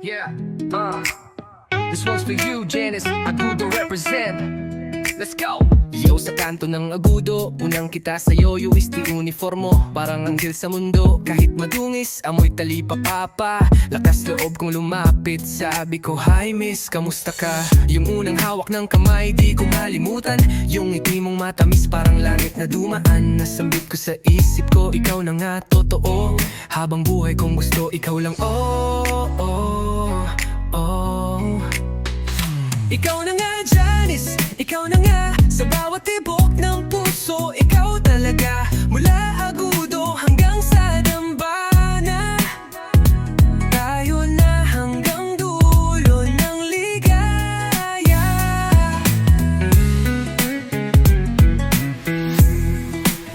Yeah, this one's for you, Janice. Agudo represent. Let's go! Yo, sa kanto ng Agudo, unang kita sa'yo, UST uniformo. Parang anghel sa mundo, kahit madungis, amoy talipa papa. Lakas loob kong lumapit, sabi ko, hi miss, kamusta ka? Yung unang hawak ng kamay, di ko malimutan. Yung ngiti mong matamis, parang langit na dumaan. Nasambit ko sa isip ko, ikaw na nga totoo. Habang buhay kong gusto, ikaw lang, oh, oh, oh. Ikaw na nga, Janice, ikaw na nga. Sa bawat tibok ng puso, ikaw talaga. Mula Agudo hanggang sa dambana, tayo na hanggang dulo ng ligaya.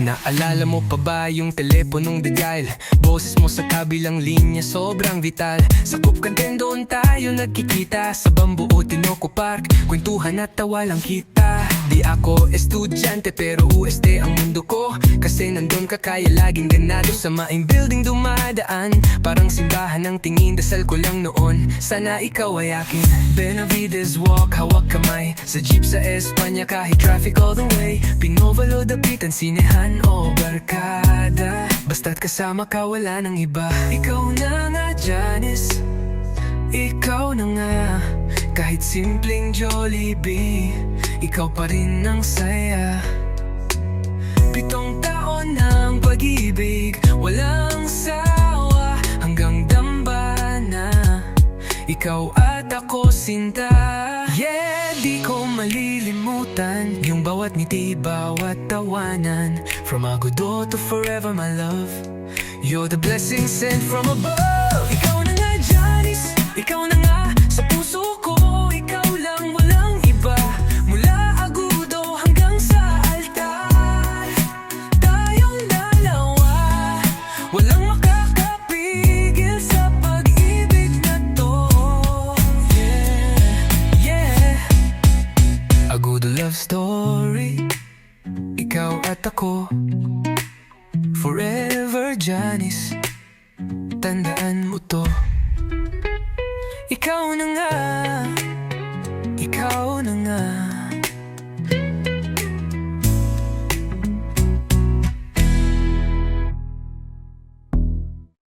Naalala mo pa ba yung teleponong dial? Boses mo sa kabilang linya, sobrang vital. Sa Kupkanten doon tayo nagkikita. Sa Bamboo o Tinoco Park, kwentuhan at tawa lang kita. Di ako estudyante pero UST ang mundo ko. Kasi nandun ka kaya laging ganado. Sa maing building dumadaan, parang simbahan ng tingin. Dasal ko lang noon, sana ikaw ay akin. Benavides walk, hawak kamay. Sa jeep sa Espanya kahit traffic all the way. Pinovalo, dapitan, sinehan o barkada. Basta't kasama ka wala nang iba. Ikaw na nga, Janice, ikaw na nga. Kahit simpleng Jollibee, ikaw pa rin ang saya. 7 taon ng pag-ibig, walang sawa, hanggang dambana. Ikaw at ako sinta. Yeah, di ko malilimutan yung bawat ngiti, bawat tawanan. From Agudo to forever, my love, you're the blessing sent from above. Ikaw na nga, Janice, ikaw na nga. Sa puso ko, ikaw lang, walang iba. Mula Agudo hanggang sa altar, tayong dalawa. Walang makakapigil sa pag-ibig na to. Yeah, yeah. Agudo love story, ikaw at ako. Forever, Janice, tandaan mo to. Ikaw na nga, ikaw na nga.